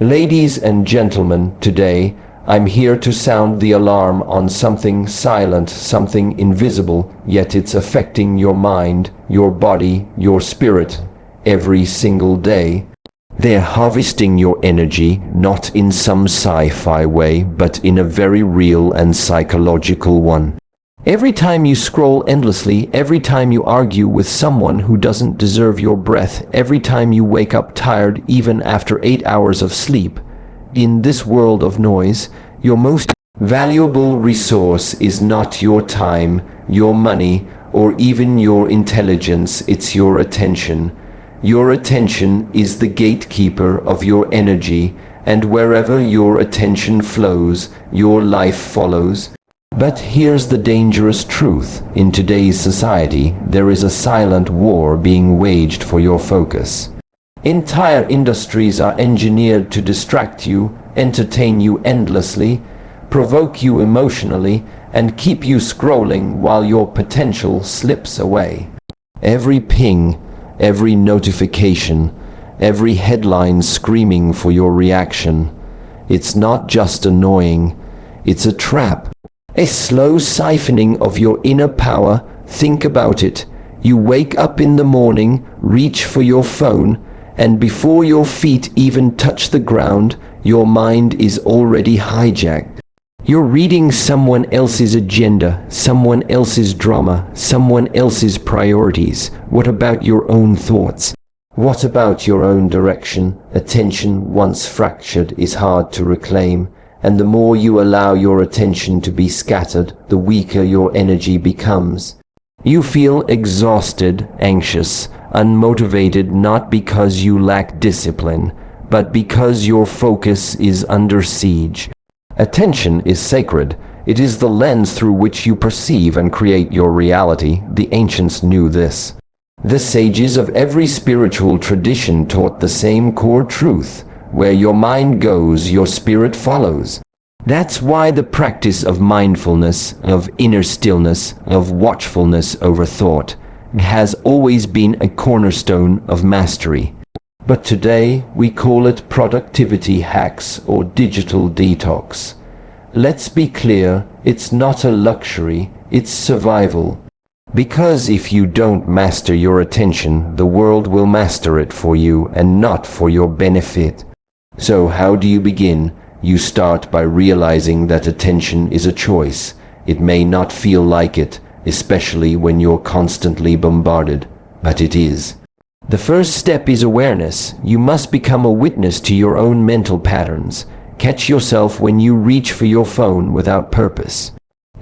Ladies and gentlemen, today I'm here to sound the alarm on something silent, something invisible, yet it's affecting your mind, your body, your spirit, every single day. They're harvesting your energy, not in some sci-fi way, but in a very real and psychological one. Every time you scroll endlessly, every time you argue with someone who doesn't deserve your breath, every time you wake up tired even after 8 hours of sleep, in this world of noise, your most valuable resource is not your time, your money, or even your intelligence, it's your attention. Your attention is the gatekeeper of your energy, and wherever your attention flows, your life follows. But here's the dangerous truth. In today's society, there is a silent war being waged for your focus. Entire industries are engineered to distract you, entertain you endlessly, provoke you emotionally, and keep you scrolling while your potential slips away. Every ping, every notification, every headline screaming for your reaction. It's not just annoying, it's a trap. A slow siphoning of your inner power. Think about it. You wake up in the morning, reach for your phone, and before your feet even touch the ground, your mind is already hijacked. You're reading someone else's agenda, someone else's drama, someone else's priorities. What about your own thoughts? What about your own direction? Attention, once fractured, is hard to reclaim, and the more you allow your attention to be scattered, the weaker your energy becomes. You feel exhausted, anxious, unmotivated, not because you lack discipline, but because your focus is under siege. Attention is sacred. It is the lens through which you perceive and create your reality. The ancients knew this. The sages of every spiritual tradition taught the same core truth. Where your mind goes, your spirit follows. That's why the practice of mindfulness, of inner stillness, of watchfulness over thought, has always been a cornerstone of mastery. But today we call it productivity hacks or digital detox. Let's be clear, it's not a luxury, it's survival. Because if you don't master your attention, the world will master it for you and not for your benefit. So how do you begin? You start by realizing that attention is a choice. It may not feel like it, especially when you're constantly bombarded, but it is. The first step is awareness. You must become a witness to your own mental patterns. Catch yourself when you reach for your phone without purpose.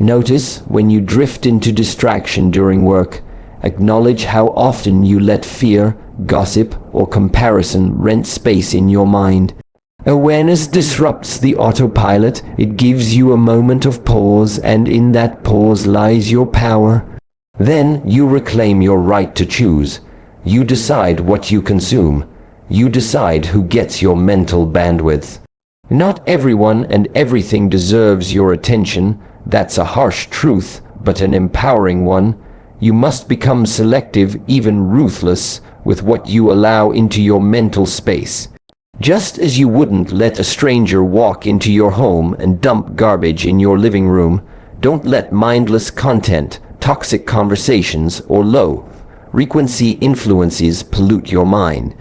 Notice when you drift into distraction during work. Acknowledge how often you let fear, gossip, or comparison rent space in your mind. Awareness disrupts the autopilot. It gives you a moment of pause, and in that pause lies your power. Then you reclaim your right to choose. You decide what you consume. You decide who gets your mental bandwidth. Not everyone and everything deserves your attention. That's a harsh truth, but an empowering one. You must become selective, even ruthless, with what you allow into your mental space. Just as you wouldn't let a stranger walk into your home and dump garbage in your living room, don't let mindless content, toxic conversations, or low-frequency influences pollute your mind.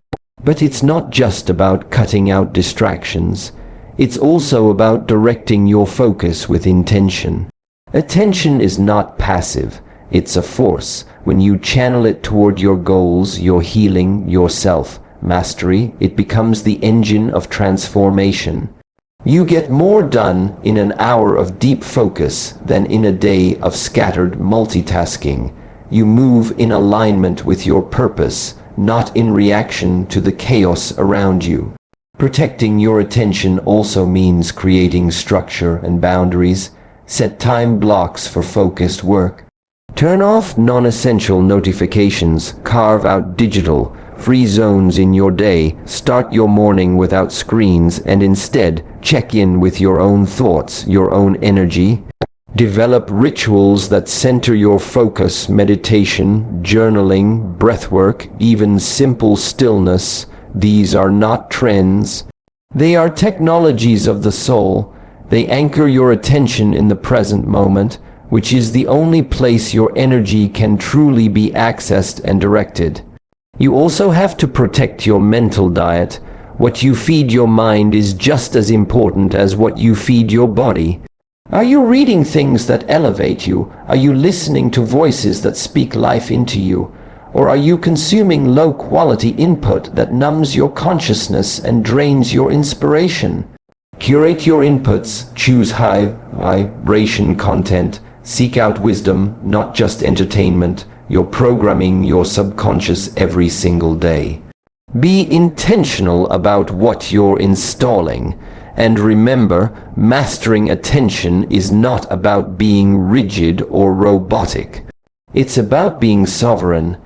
But it's not just about cutting out distractions. It's also about directing your focus with intention. Attention is not passive. It's a force. When you channel it toward your goals, your healing, your self-mastery, it becomes the engine of transformation. You get more done in an hour of deep focus than in a day of scattered multitasking. You move in alignment with your purpose, not in reaction to the chaos around you. Protecting your attention also means creating structure and boundaries. Set time blocks for focused work. Turn off non-essential notifications. Carve out digital, free zones in your day. Start your morning without screens and instead check in with your own thoughts, your own energy. Develop rituals that center your focus, meditation, journaling, breathwork, even simple stillness. These are not trends. They are technologies of the soul. They anchor your attention in the present moment, which is the only place your energy can truly be accessed and directed. You also have to protect your mental diet. What you feed your mind is just as important as what you feed your body. Are you reading things that elevate you? Are you listening to voices that speak life into you? Or are you consuming low-quality input that numbs your consciousness and drains your inspiration? Curate your inputs, choose high-vibration content, seek out wisdom, not just entertainment. You're programming your subconscious every single day. Be intentional about what you're installing. And remember, mastering attention is not about being rigid or robotic. It's about being sovereign.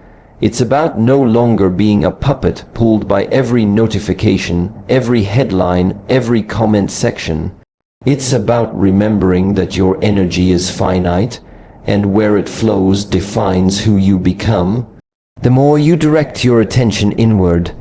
It's about no longer being a puppet pulled by every notification, every headline, every comment section. It's about remembering that your energy is finite, and where it flows defines who you become. The more you direct your attention inward,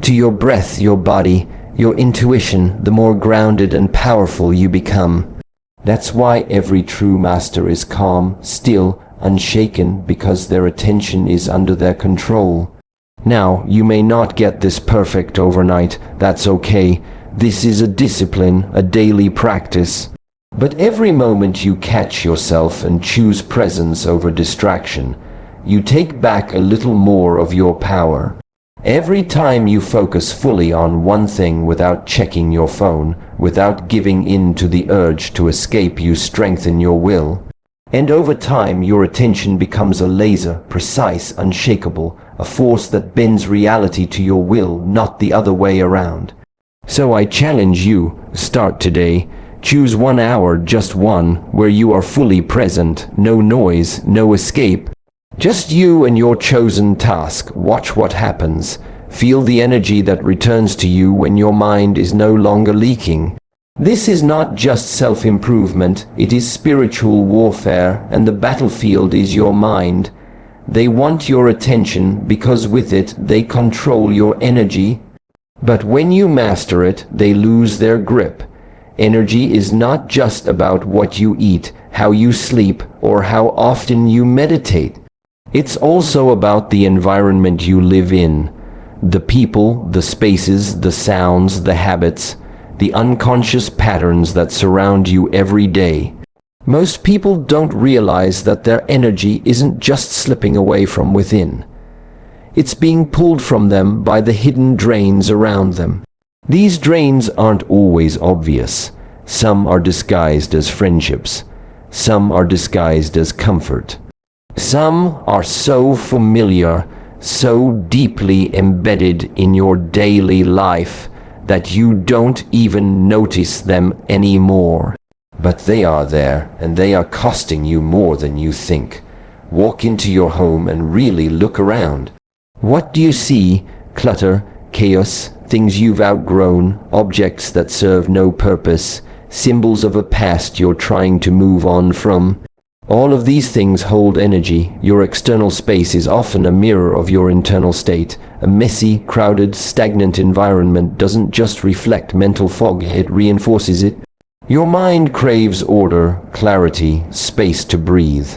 to your breath, your body, your intuition, the more grounded and powerful you become. That's why every true master is calm, still, unshaken, because their attention is under their control. Now, you may not get this perfect overnight. That's okay. This is a discipline, a daily practice. But every moment you catch yourself and choose presence over distraction, you take back a little more of your power. Every time you focus fully on one thing without checking your phone, without giving in to the urge to escape, you strengthen your will. And over time, your attention becomes a laser, precise, unshakable, a force that bends reality to your will, not the other way around. So I challenge you, start today. Choose 1 hour, just one, where you are fully present, no noise, no escape. Just you and your chosen task. Watch what happens. Feel the energy that returns to you when your mind is no longer leaking. This is not just self-improvement, it is spiritual warfare, and the battlefield is your mind. They want your attention because with it they control your energy. But when you master it, they lose their grip. Energy is not just about what you eat, how you sleep, or how often you meditate. It's also about the environment you live in. The people, the spaces, the sounds, the habits, the unconscious patterns that surround you every day. Most people don't realize that their energy isn't just slipping away from within. It's being pulled from them by the hidden drains around them. These drains aren't always obvious. Some are disguised as friendships. Some are disguised as comfort. Some are so familiar, so deeply embedded in your daily life that you don't even notice them anymore. But they are there, and they are costing you more than you think. Walk into your home and really look around. What do you see? Clutter, chaos, things you've outgrown, objects that serve no purpose, symbols of a past you're trying to move on from. All of these things hold energy. Your external space is often a mirror of your internal state. A messy, crowded, stagnant environment doesn't just reflect mental fog, it reinforces it. Your mind craves order, clarity, space to breathe.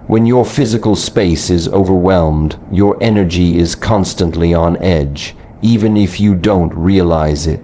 When your physical space is overwhelmed, your energy is constantly on edge, even if you don't realize it.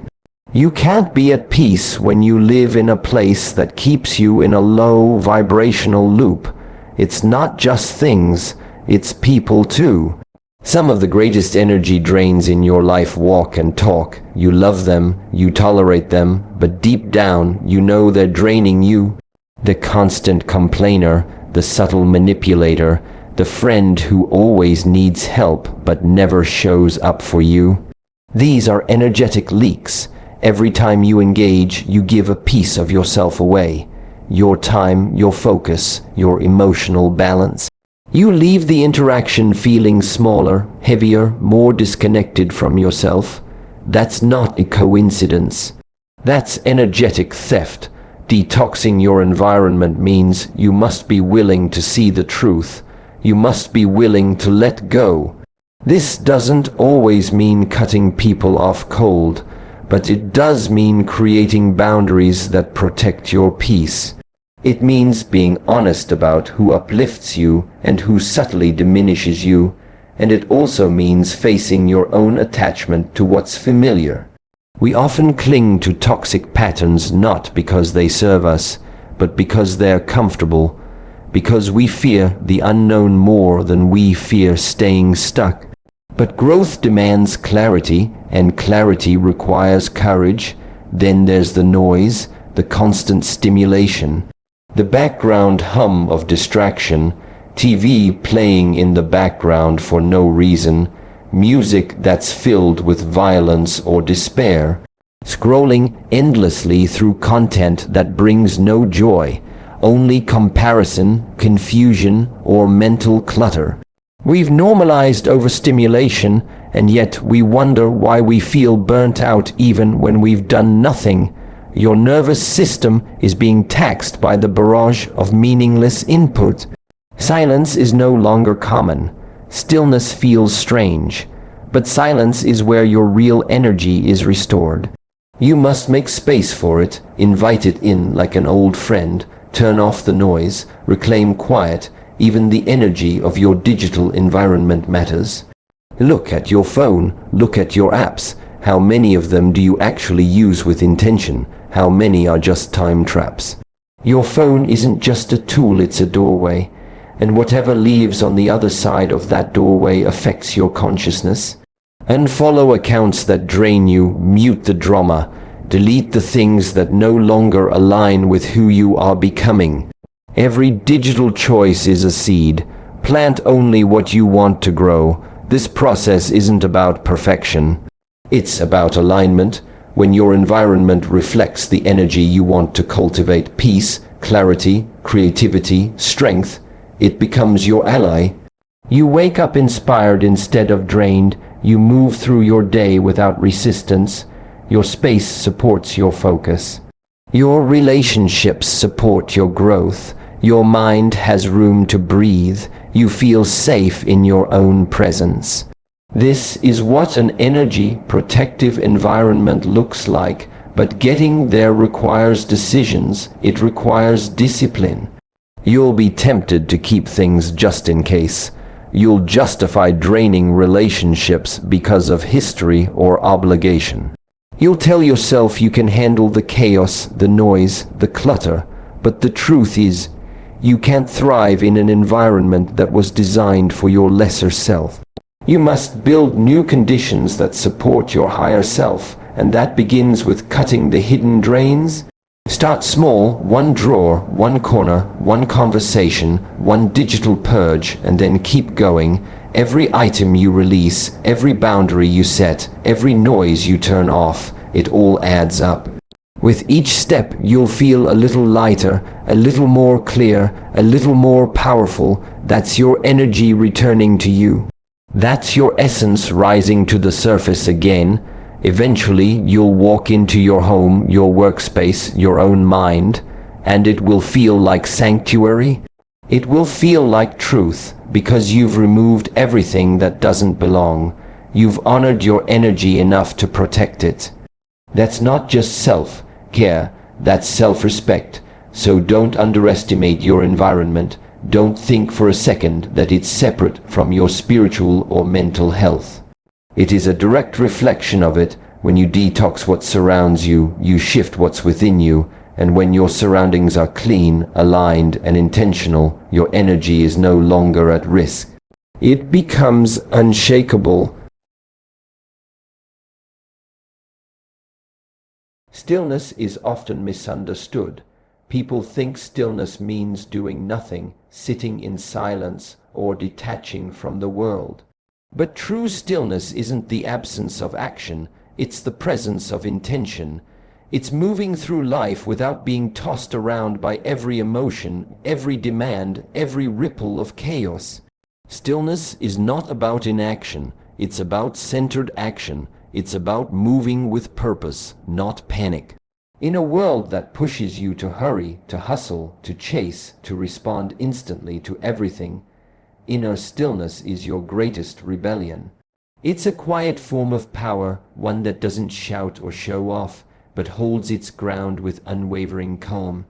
You can't be at peace when you live in a place that keeps you in a low vibrational loop. It's not just things, it's people too. Some of the greatest energy drains in your life walk and talk. You love them, you tolerate them, but deep down you know they're draining you. The constant complainer, the subtle manipulator, the friend who always needs help but never shows up for you. These are energetic leaks. Every time you engage, you give a piece of yourself away. Your time, your focus, your emotional balance. You leave the interaction feeling smaller, heavier, more disconnected from yourself. That's not a coincidence. That's energetic theft. Detoxing your environment means you must be willing to see the truth. You must be willing to let go. This doesn't always mean cutting people off cold, but it does mean creating boundaries that protect your peace. It means being honest about who uplifts you and who subtly diminishes you, and it also means facing your own attachment to what's familiar. We often cling to toxic patterns not because they serve us, but because they're comfortable, because we fear the unknown more than we fear staying stuck. But growth demands clarity, and clarity requires courage. Then there's the noise, the constant stimulation, the background hum of distraction, TV playing in the background for no reason, music that's filled with violence or despair, scrolling endlessly through content that brings no joy, only comparison, confusion, or mental clutter. We've normalized overstimulation, and yet we wonder why we feel burnt out even when we've done nothing. Your nervous system is being taxed by the barrage of meaningless input. Silence is no longer common. Stillness feels strange. But silence is where your real energy is restored. You must make space for it, invite it in like an old friend, turn off the noise, reclaim quiet. Even the energy of your digital environment matters. Look at your phone, look at your apps. How many of them do you actually use with intention? How many are just time traps? Your phone isn't just a tool, it's a doorway. And whatever leaves on the other side of that doorway affects your consciousness. Unfollow accounts that drain you, mute the drama, delete the things that no longer align with who you are becoming. Every digital choice is a seed. Plant only what you want to grow. This process isn't about perfection. It's about alignment. When your environment reflects the energy you want to cultivate, peace, clarity, creativity, strength, it becomes your ally. You wake up inspired instead of drained. You move through your day without resistance. Your space supports your focus. Your relationships support your growth. Your mind has room to breathe. You feel safe in your own presence. This is what an energy protective environment looks like, but getting there requires decisions. It requires discipline. You'll be tempted to keep things just in case. You'll justify draining relationships because of history or obligation. You'll tell yourself you can handle the chaos, the noise, the clutter, but the truth is, you can't thrive in an environment that was designed for your lesser self. You must build new conditions that support your higher self, and that begins with cutting the hidden drains. Start small, one drawer, one corner, one conversation, one digital purge, and then keep going. Every item you release, every boundary you set, every noise you turn off, it all adds up. With each step, you'll feel a little lighter, a little more clear, a little more powerful. That's your energy returning to you. That's your essence rising to the surface again. Eventually, you'll walk into your home, your workspace, your own mind, and it will feel like sanctuary. It will feel like truth, because you've removed everything that doesn't belong. You've honored your energy enough to protect it. That's not just self-care, that's self-respect. So don't underestimate your environment. Don't think for a second that it's separate from your spiritual or mental health. It is a direct reflection of it. When you detox what surrounds you, you shift what's within you. And when your surroundings are clean, aligned, and intentional, your energy is no longer at risk. It becomes unshakable. Stillness is often misunderstood. People think stillness means doing nothing, sitting in silence, or detaching from the world. But true stillness isn't the absence of action, it's the presence of intention. It's moving through life without being tossed around by every emotion, every demand, every ripple of chaos. Stillness is not about inaction, it's about centered action. It's about moving with purpose, not panic. In a world that pushes you to hurry, to hustle, to chase, to respond instantly to everything, inner stillness is your greatest rebellion. It's a quiet form of power, one that doesn't shout or show off, but holds its ground with unwavering calm.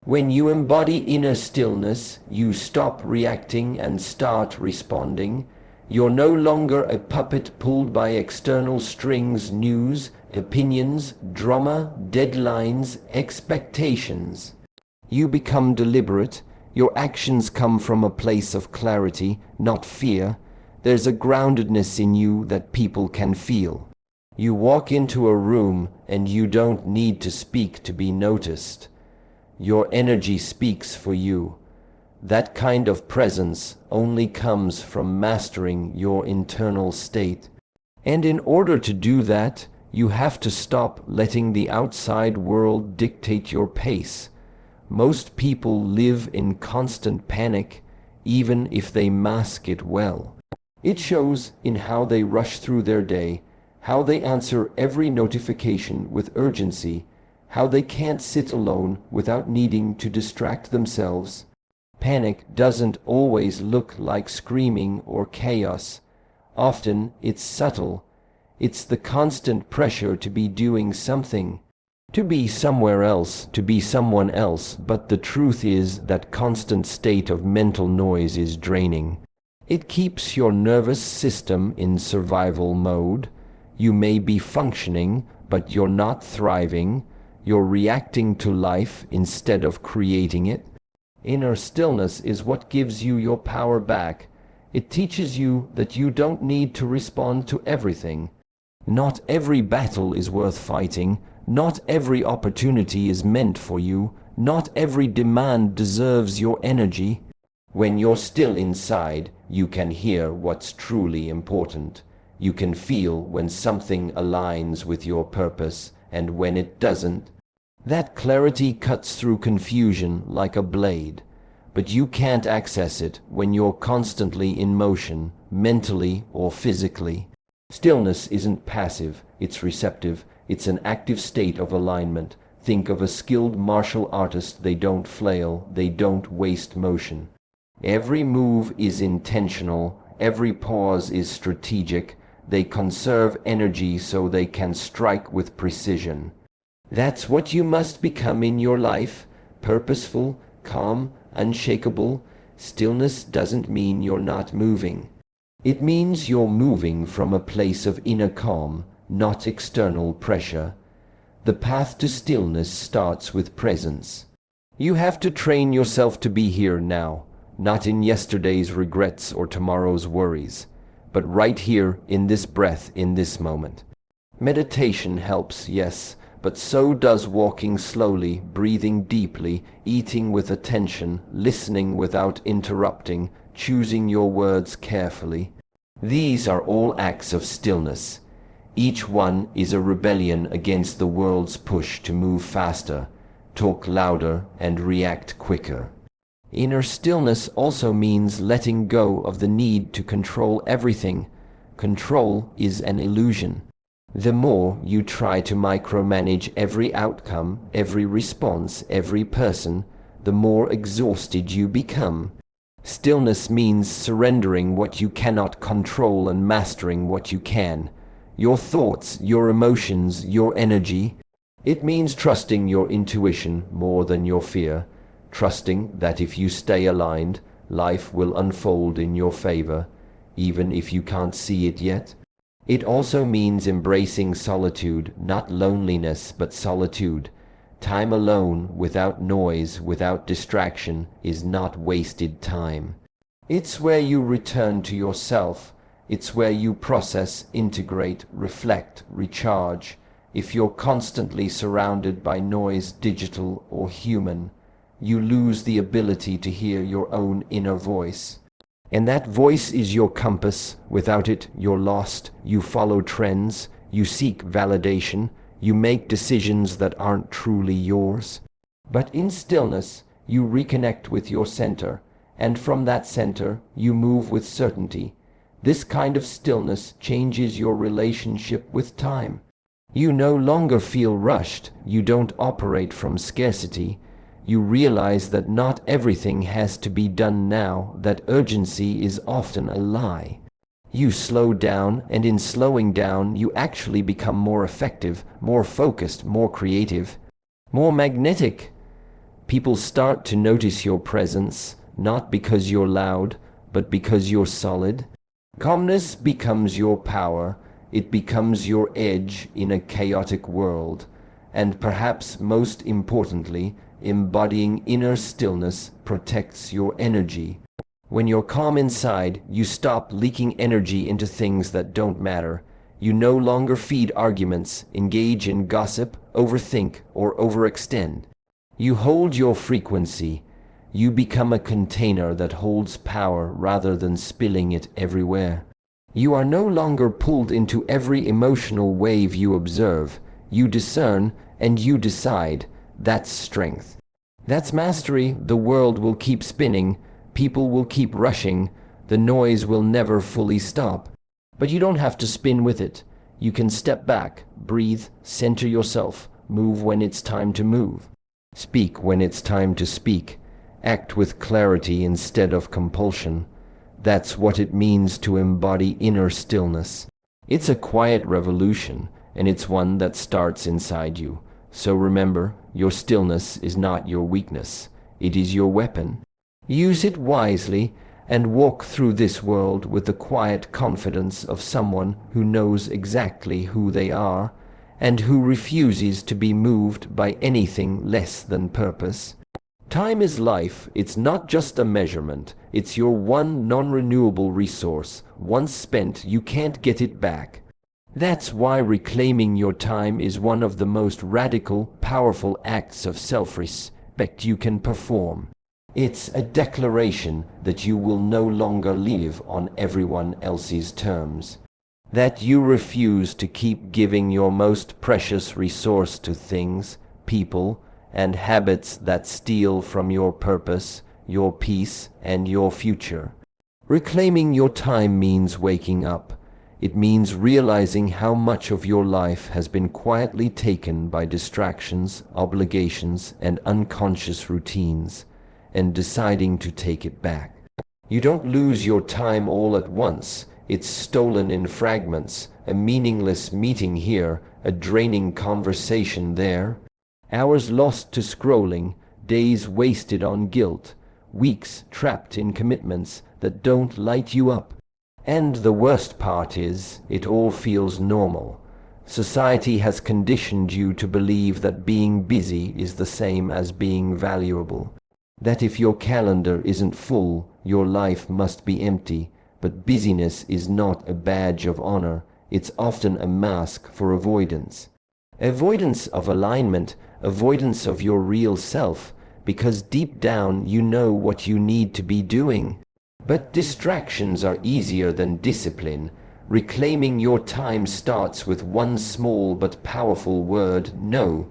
When you embody inner stillness, you stop reacting and start responding. You're no longer a puppet pulled by external strings, news, opinions, drama, deadlines, expectations. You become deliberate. Your actions come from a place of clarity, not fear. There's a groundedness in you that people can feel. You walk into a room and you don't need to speak to be noticed. Your energy speaks for you. That kind of presence only comes from mastering your internal state. And in order to do that, you have to stop letting the outside world dictate your pace. Most people live in constant panic, even if they mask it well. It shows in how they rush through their day, how they answer every notification with urgency, how they can't sit alone without needing to distract themselves. Panic doesn't always look like screaming or chaos. Often it's subtle. It's the constant pressure to be doing something, to be somewhere else, to be someone else, but the truth is that constant state of mental noise is draining. It keeps your nervous system in survival mode. You may be functioning, but you're not thriving. You're reacting to life instead of creating it. Inner stillness is what gives you your power back. It teaches you that you don't need to respond to everything. Not every battle is worth fighting. Not every opportunity is meant for you. Not every demand deserves your energy. When you're still inside, you can hear what's truly important. You can feel when something aligns with your purpose and when it doesn't. That clarity cuts through confusion like a blade, but you can't access it when you're constantly in motion, mentally or physically. Stillness isn't passive, it's receptive. It's an active state of alignment. Think of a skilled martial artist. They don't flail, they don't waste motion. Every move is intentional, every pause is strategic. They conserve energy so they can strike with precision. That's what you must become in your life, purposeful, calm, unshakable. Stillness doesn't mean you're not moving. It means you're moving from a place of inner calm, not external pressure. The path to stillness starts with presence. You have to train yourself to be here now, not in yesterday's regrets or tomorrow's worries, but right here in this breath, in this moment. Meditation helps, yes, but so does walking slowly, breathing deeply, eating with attention, listening without interrupting, choosing your words carefully. These are all acts of stillness. Each one is a rebellion against the world's push to move faster, talk louder, and react quicker. Inner stillness also means letting go of the need to control everything. Control is an illusion. The more you try to micromanage every outcome, every response, every person, the more exhausted you become. Stillness means surrendering what you cannot control and mastering what you can. Your thoughts, your emotions, your energy. It means trusting your intuition more than your fear, trusting that if you stay aligned, life will unfold in your favor, even if you can't see it yet. It also means embracing solitude, not loneliness, but solitude. Time alone, without noise, without distraction, is not wasted time. It's where you return to yourself. It's where you process, integrate, reflect, recharge. If you're constantly surrounded by noise, digital or human, you lose the ability to hear your own inner voice. And that voice is your compass. Without it, you're lost. You follow trends. You seek validation. You make decisions that aren't truly yours. But in stillness, you reconnect with your center. And from that center, you move with certainty. This kind of stillness changes your relationship with time. You no longer feel rushed. You don't operate from scarcity. You realize that not everything has to be done now, that urgency is often a lie. You slow down, and in slowing down, you actually become more effective, more focused, more creative, more magnetic. People start to notice your presence, not because you're loud, but because you're solid. Calmness becomes your power. It becomes your edge in a chaotic world. And perhaps most importantly, embodying inner stillness protects your energy. When you're calm inside, you stop leaking energy into things that don't matter. You no longer feed arguments, engage in gossip, overthink, or overextend. You hold your frequency. You become a container that holds power rather than spilling it everywhere. You are no longer pulled into every emotional wave you observe. You discern and you decide. That's strength. That's mastery. The world will keep spinning. People will keep rushing. The noise will never fully stop. But you don't have to spin with it. You can step back, breathe, center yourself, move when it's time to move. Speak when it's time to speak. Act with clarity instead of compulsion. That's what it means to embody inner stillness. It's a quiet revolution, and it's one that starts inside you. So remember, your stillness is not your weakness. It is your weapon. Use it wisely and walk through this world with the quiet confidence of someone who knows exactly who they are and who refuses to be moved by anything less than purpose. Time is life. It's not just a measurement. It's your one non-renewable resource. Once spent, you can't get it back. That's why reclaiming your time is one of the most radical, powerful acts of self-respect you can perform. It's a declaration that you will no longer live on everyone else's terms. That you refuse to keep giving your most precious resource to things, people, and habits that steal from your purpose, your peace, and your future. Reclaiming your time means waking up. It means realizing how much of your life has been quietly taken by distractions, obligations, and unconscious routines, and deciding to take it back. You don't lose your time all at once. It's stolen in fragments, a meaningless meeting here, a draining conversation there. Hours lost to scrolling, days wasted on guilt, weeks trapped in commitments that don't light you up. And the worst part is, it all feels normal. Society has conditioned you to believe that being busy is the same as being valuable. That if your calendar isn't full, your life must be empty. But busyness is not a badge of honor. It's often a mask for avoidance. Avoidance of alignment, avoidance of your real self, because deep down you know what you need to be doing. But distractions are easier than discipline. Reclaiming your time starts with one small but powerful word, no.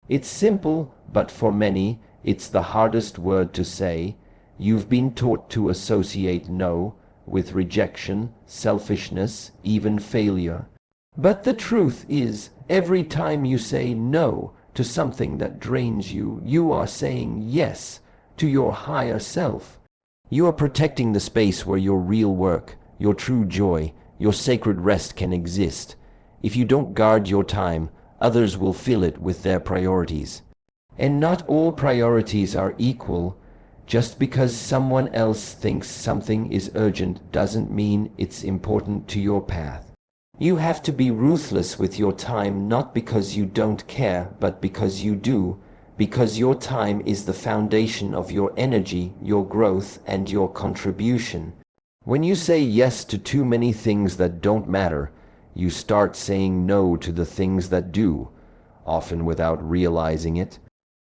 It's simple, but for many, it's the hardest word to say. You've been taught to associate no with rejection, selfishness, even failure. But the truth is, every time you say no to something that drains you, you are saying yes to your higher self. You are protecting the space where your real work, your true joy, your sacred rest can exist. If you don't guard your time, others will fill it with their priorities. And not all priorities are equal. Just because someone else thinks something is urgent doesn't mean it's important to your path. You have to be ruthless with your time, not because you don't care, but because you do. Because your time is the foundation of your energy, your growth, and your contribution. When you say yes to too many things that don't matter, you start saying no to the things that do, often without realizing it.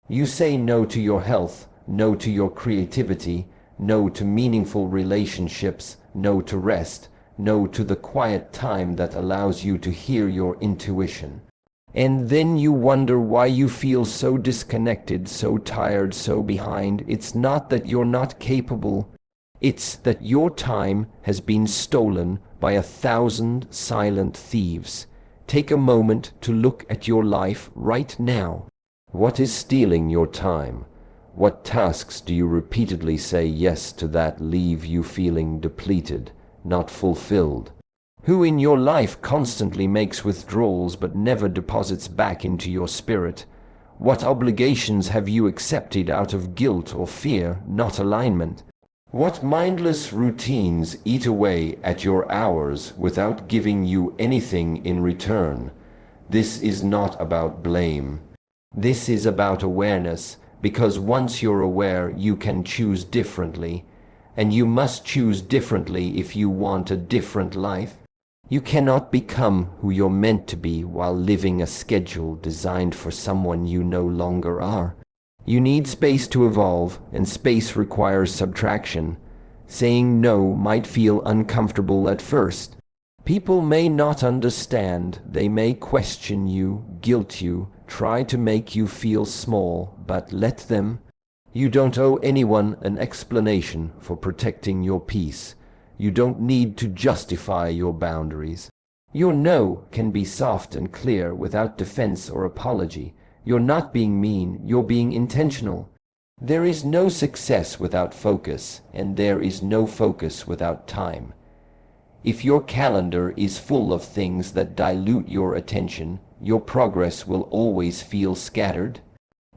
You say no to your health, no to your creativity, no to meaningful relationships, no to rest, no to the quiet time that allows you to hear your intuition. And then you wonder why you feel so disconnected, so tired, so behind. It's not that you're not capable. It's that your time has been stolen by 1,000 silent thieves. Take a moment to look at your life right now. What is stealing your time? What tasks do you repeatedly say yes to that leave you feeling depleted, not fulfilled? Who in your life constantly makes withdrawals but never deposits back into your spirit? What obligations have you accepted out of guilt or fear, not alignment? What mindless routines eat away at your hours without giving you anything in return? This is not about blame. This is about awareness, because once you're aware, you can choose differently. And you must choose differently if you want a different life. You cannot become who you're meant to be while living a schedule designed for someone you no longer are. You need space to evolve, and space requires subtraction. Saying no might feel uncomfortable at first. People may not understand, they may question you, guilt you, try to make you feel small, but let them. You don't owe anyone an explanation for protecting your peace. You don't need to justify your boundaries. Your no can be soft and clear without defense or apology. You're not being mean, you're being intentional. There is no success without focus, and there is no focus without time. If your calendar is full of things that dilute your attention, your progress will always feel scattered.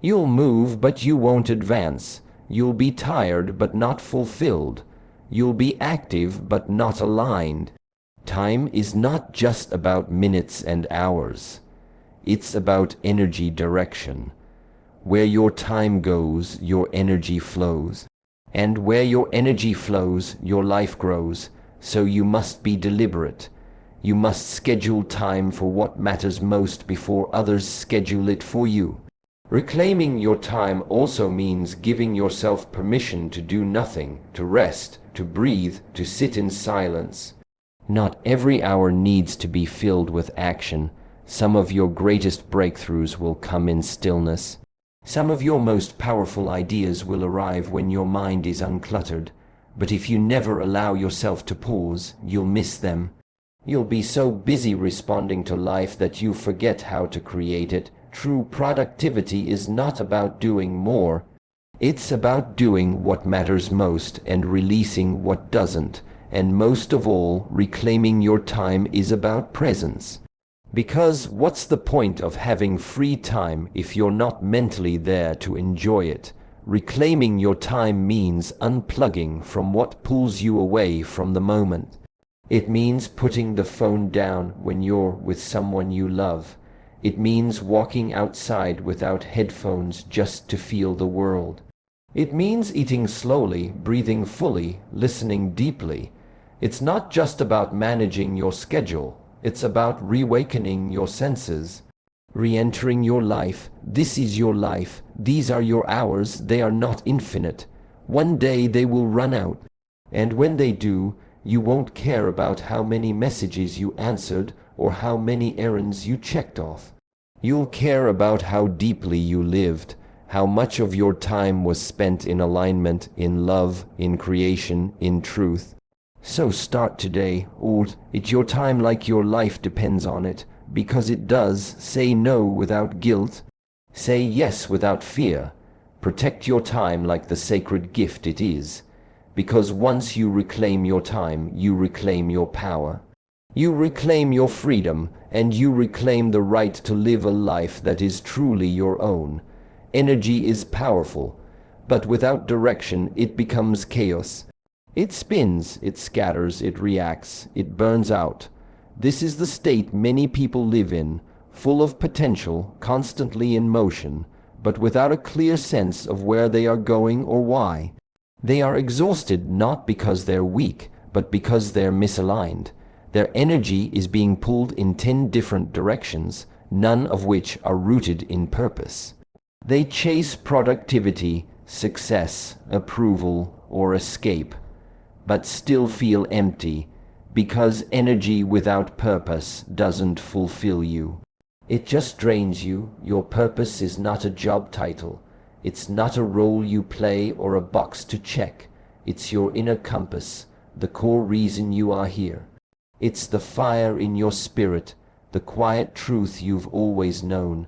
You'll move, but you won't advance. You'll be tired, but not fulfilled. You'll be active, but not aligned. Time is not just about minutes and hours. It's about energy direction. Where your time goes, your energy flows. And where your energy flows, your life grows. So you must be deliberate. You must schedule time for what matters most before others schedule it for you. Reclaiming your time also means giving yourself permission to do nothing, to rest, to breathe, to sit in silence. Not every hour needs to be filled with action. Some of your greatest breakthroughs will come in stillness. Some of your most powerful ideas will arrive when your mind is uncluttered. But if you never allow yourself to pause, you'll miss them. You'll be so busy responding to life that you forget how to create it. True productivity is not about doing more. It's about doing what matters most and releasing what doesn't. And most of all, reclaiming your time is about presence. Because what's the point of having free time if you're not mentally there to enjoy it? Reclaiming your time means unplugging from what pulls you away from the moment. It means putting the phone down when you're with someone you love. It means walking outside without headphones just to feel the world. It means eating slowly, breathing fully, listening deeply. It's not just about managing your schedule. It's about reawakening your senses. Re-entering your life. This is your life. These are your hours. They are not infinite. One day they will run out. And when they do, you won't care about how many messages you answered or how many errands you checked off. You'll care about how deeply you lived, how much of your time was spent in alignment, in love, in creation, in truth. So start today, or it's your time like your life depends on it. Because it does. Say no without guilt. Say yes without fear. Protect your time like the sacred gift it is. Because once you reclaim your time, you reclaim your power. You reclaim your freedom, and you reclaim the right to live a life that is truly your own. Energy is powerful, but without direction it becomes chaos. It spins, it scatters, it reacts, it burns out. This is the state many people live in, full of potential, constantly in motion, but without a clear sense of where they are going or why. They are exhausted not because they're weak, but because they're misaligned. Their energy is being pulled in 10 different directions, none of which are rooted in purpose. They chase productivity, success, approval, or escape, but still feel empty, because energy without purpose doesn't fulfill you. It just drains you. Your purpose is not a job title. It's not a role you play or a box to check. It's your inner compass, the core reason you are here. It's the fire in your spirit, the quiet truth you've always known,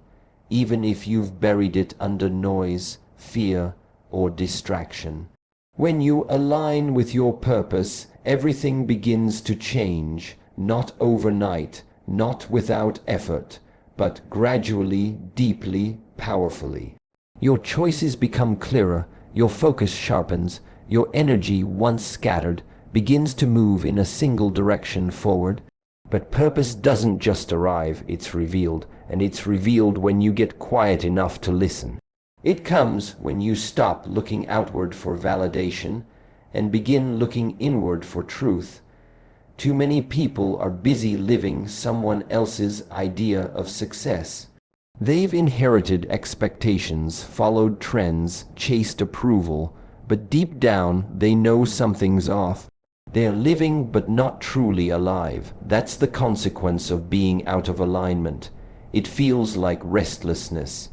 even if you've buried it under noise, fear, or distraction. When you align with your purpose, everything begins to change. not overnight, not without effort, but gradually, deeply, powerfully. Your choices become clearer, your focus sharpens, your energy, once scattered, begins to move in a single direction forward. But purpose doesn't just arrive, it's revealed, and it's revealed when you get quiet enough to listen. It comes when you stop looking outward for validation and begin looking inward for truth. Too many people are busy living someone else's idea of success. They've inherited expectations, followed trends, chased approval, but deep down they know something's off. They're living but not truly alive. That's the consequence of being out of alignment. It feels like restlessness.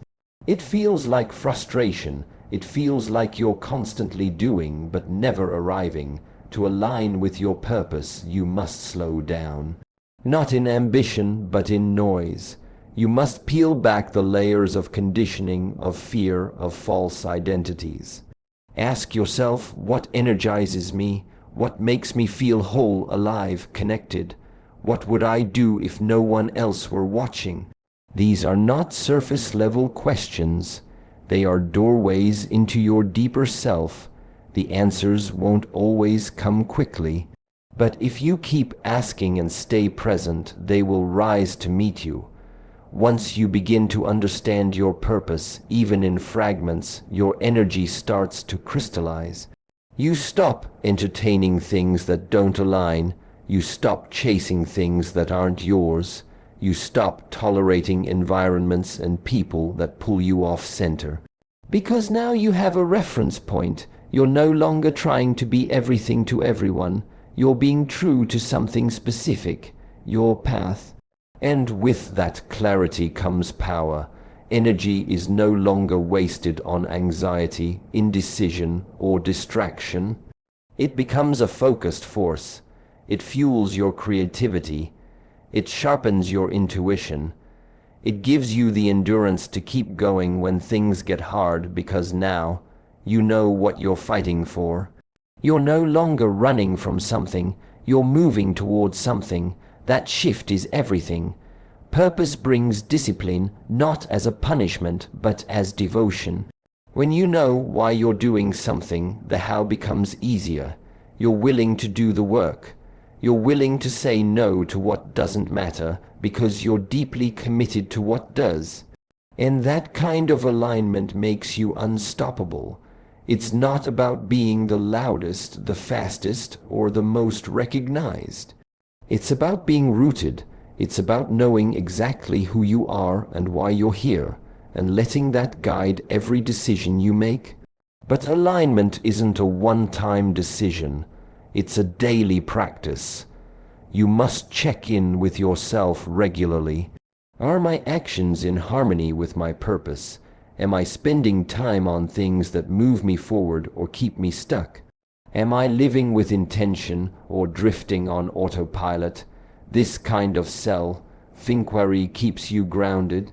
It feels like frustration. It feels like you're constantly doing but never arriving. To align with your purpose, you must slow down. Not in ambition, but in noise. You must peel back the layers of conditioning, of fear, of false identities. Ask yourself, what energizes me? What makes me feel whole, alive, connected? What would I do if no one else were watching? These are not surface-level questions. They are doorways into your deeper self. The answers won't always come quickly, but if you keep asking and stay present, they will rise to meet you. Once you begin to understand your purpose, even in fragments, your energy starts to crystallize. You stop entertaining things that don't align. You stop chasing things that aren't yours. You stop tolerating environments and people that pull you off center. Because now you have a reference point. You're no longer trying to be everything to everyone. You're being true to something specific, your path. And with that clarity comes power. Energy is no longer wasted on anxiety, indecision, or distraction. It becomes a focused force. It fuels your creativity. It sharpens your intuition. It gives you the endurance to keep going when things get hard, because now you know what you're fighting for. You're no longer running from something. You're moving towards something. That shift is everything. Purpose brings discipline, not as a punishment, but as devotion. When you know why you're doing something, the how becomes easier. You're willing to do the work. You're willing to say no to what doesn't matter, because you're deeply committed to what does. And that kind of alignment makes you unstoppable. It's not about being the loudest, the fastest, or the most recognized. It's about being rooted. It's about knowing exactly who you are and why you're here, and letting that guide every decision you make. But alignment isn't a one-time decision. It's a daily practice. You must check in with yourself regularly. Are my actions in harmony with my purpose? Am I spending time on things that move me forward or keep me stuck? Am I living with intention or drifting on autopilot? This kind of self-inquiry keeps you grounded.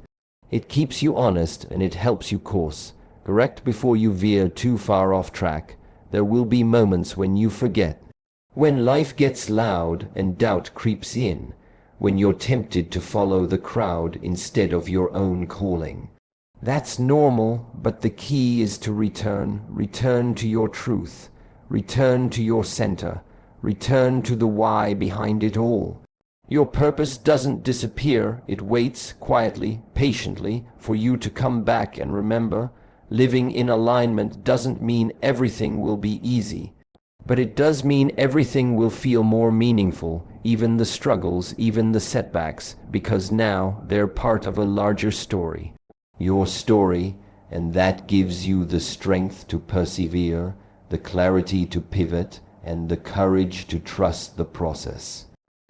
It keeps you honest and it helps you course correct before you veer too far off track. There will be moments when you forget. When life gets loud and doubt creeps in. When you're tempted to follow the crowd instead of your own calling. That's normal, but the key is to return to your truth, return to your center, return to the why behind it all. Your purpose doesn't disappear, it waits quietly, patiently, for you to come back. And remember, living in alignment doesn't mean everything will be easy, but it does mean everything will feel more meaningful, even the struggles, even the setbacks, because now they're part of a larger story. Your story, and that gives you the strength to persevere, the clarity to pivot, and the courage to trust the process.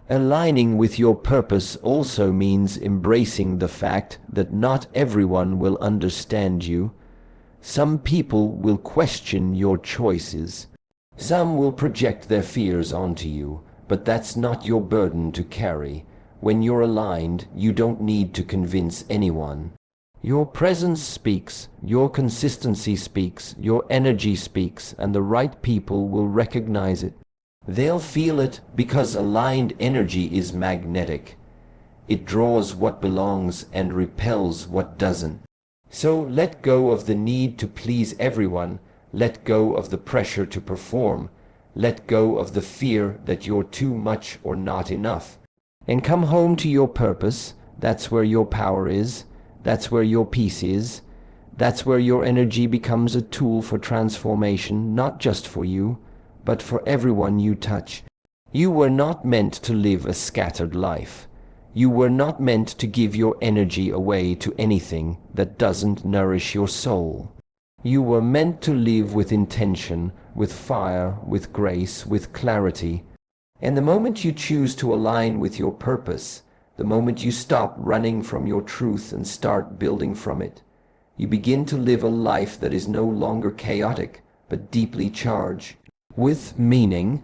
Aligning with your purpose also means embracing the fact that not everyone will understand you. Some people will question your choices. Some will project their fears onto you, but that's not your burden to carry. When you're aligned, you don't need to convince anyone. Your presence speaks, your consistency speaks, your energy speaks, and the right people will recognize it. They'll feel it because aligned energy is magnetic. It draws what belongs and repels what doesn't. So let go of the need to please everyone, let go of the pressure to perform, let go of the fear that you're too much or not enough, and come home to your purpose. That's where your power is, that's where your peace is, that's where your energy becomes a tool for transformation, not just for you, but for everyone you touch. You were not meant to live a scattered life. You were not meant to give your energy away to anything that doesn't nourish your soul. You were meant to live with intention, with fire, with grace, with clarity. And the moment you choose to align with your purpose, the moment you stop running from your truth and start building from it, you begin to live a life that is no longer chaotic, but deeply charged with meaning,